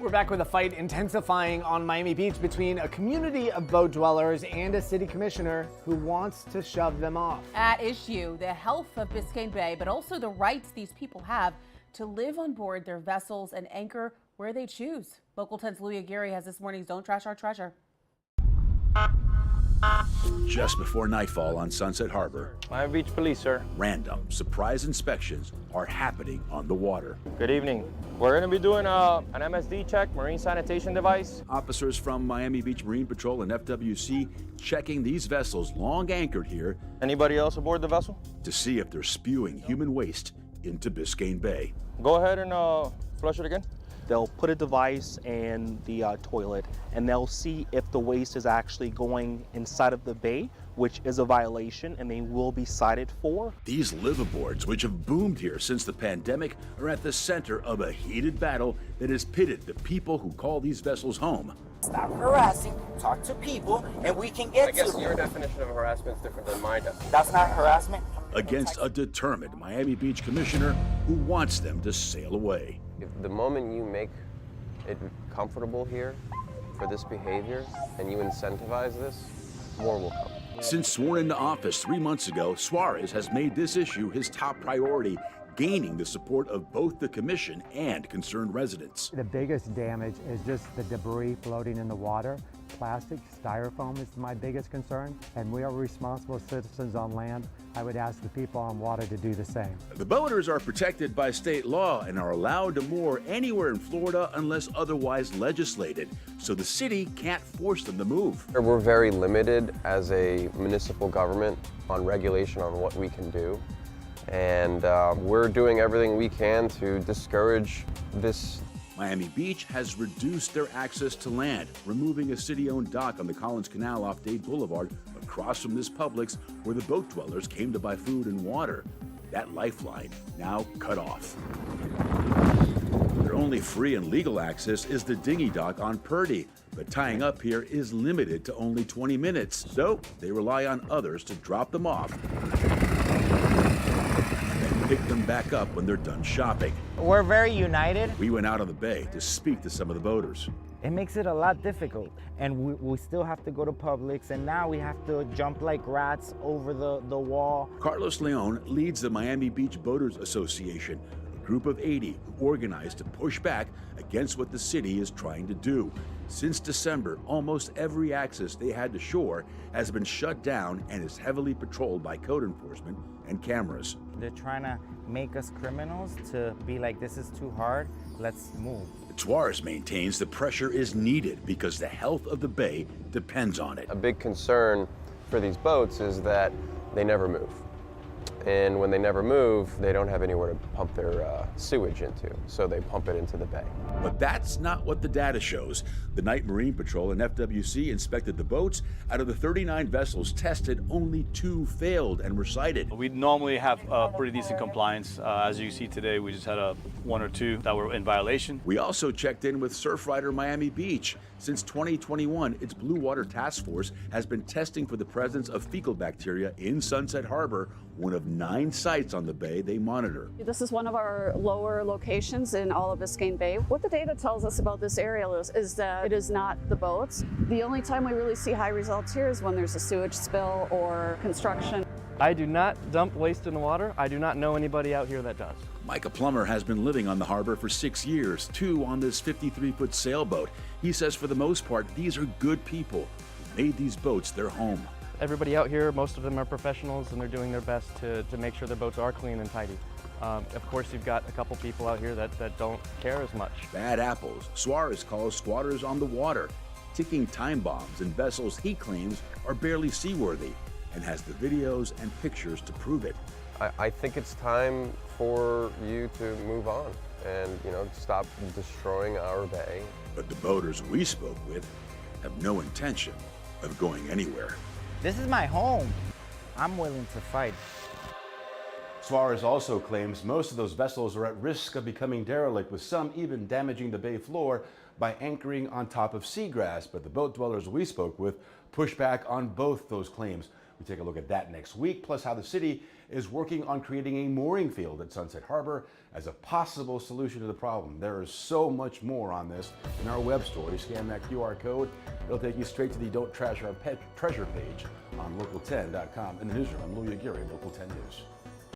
We're back with a fight intensifying on Miami Beach between a community of boat dwellers and a city commissioner who wants to shove them off. At issue, the health of Biscayne Bay, but also the rights these people have to live on board their vessels and anchor where they choose. Local 10's Louis Aguirre has this morning's Don't Trash Our Treasure. Just before nightfall on Sunset Harbor, Miami Beach Police, sir. random surprise inspections are happening on the water. Good evening. We're going to be doing an MSD check, marine sanitation device. Officers from Miami Beach Marine Patrol and FWC checking these vessels long anchored here Anybody else aboard the vessel? to see if they're spewing human waste into Biscayne Bay. Go ahead and flush it again. They'll put a device in the toilet and they'll see if the waste is actually going inside of the bay, which is a violation and they will be cited for. These liveaboards, which have boomed here since the pandemic, are at the center of a heated battle that has pitted the people who call these vessels home. Stop harassing, talk to people, and we can get to them. your definition of harassment is different than my definition. That's not harassment. Against a determined Miami Beach commissioner who wants them to sail away. If the moment you make it comfortable here for this behavior and you incentivize this, more will come. Since sworn into office 3 months ago, Suarez has made this issue his top priority, gaining the support of both the commission and concerned residents. The biggest damage is just the debris floating in the water. Plastic, styrofoam is my biggest concern, and we are responsible citizens on land. I would ask the people on water to do the same. The boaters are protected by state law and are allowed to moor anywhere in Florida unless otherwise legislated, so the city can't force them to move. We're very limited as a municipal government on regulation on what we can do. And we're doing everything we can to discourage this. Miami Beach has reduced their access to land, removing a city-owned dock on the Collins Canal off Dade Boulevard across from this Publix where the boat dwellers came to buy food and water. That lifeline now cut off. Their only free and legal access is the dinghy dock on Purdy, but tying up here is limited to only 20 minutes, so they rely on others to drop them off and pick them back up when they're done shopping. We're very united. We went out on the bay to speak to some of the boaters. It makes it a lot difficult, and we still have to go to Publix, and now we have to jump like rats over the wall. Carlos Leon leads the Miami Beach Boaters Association, a group of 80 who organized to push back against what the city is trying to do. Since December, almost every access they had to shore has been shut down and is heavily patrolled by code enforcement and cameras. They're trying to make us criminals to be like, this is too hard, let's move. Suarez maintains the pressure is needed because the health of the bay depends on it. A big concern for these boats is that they never move. And when they never move, they don't have anywhere to pump their sewage into, so they pump it into the bay. But that's not what the data shows. The Night Marine Patrol and FWC inspected the boats. Out of the 39 vessels tested, only 2 failed and were cited. We normally have pretty decent compliance. As you see today, we just had 1 or 2 that were in violation. We also checked in with Surfrider Miami Beach. Since 2021, its Blue Water Task Force has been testing for the presence of fecal bacteria in Sunset Harbor, one of 9 sites on the bay they monitor. This is one of our lower locations in all of Biscayne Bay. What the data tells us about this area is that it is not the boats. The only time we really see high results here is when there's a sewage spill or construction. I do not dump waste in the water. I do not know anybody out here that does. Micah Plummer has been living on the harbor for 6 years, 2 on this 53-foot sailboat. He says for the most part, these are good people who made these boats their home. Everybody out here, most of them are professionals, and they're doing their best to make sure their boats are clean and tidy. Of course, you've got a couple people out here that don't care as much. Bad apples. Suarez calls squatters on the water, ticking time bombs in vessels he claims are barely seaworthy, and has the videos and pictures to prove it. I think it's time for you to move on and, stop destroying our bay. But the boaters we spoke with have no intention of going anywhere. This is my home. I'm willing to fight. Suarez also claims most of those vessels are at risk of becoming derelict, with some even damaging the bay floor by anchoring on top of seagrass. But the boat dwellers we spoke with push back on both those claims. We take a look at that next week, plus how the city is working on creating a mooring field at Sunset Harbor as a possible solution to the problem. There is so much more on this in our web story. Scan that QR code. It'll take you straight to the Don't Trash Our Treasure page on local10.com. In the newsroom, I'm Louis Aguirre, Local 10 News.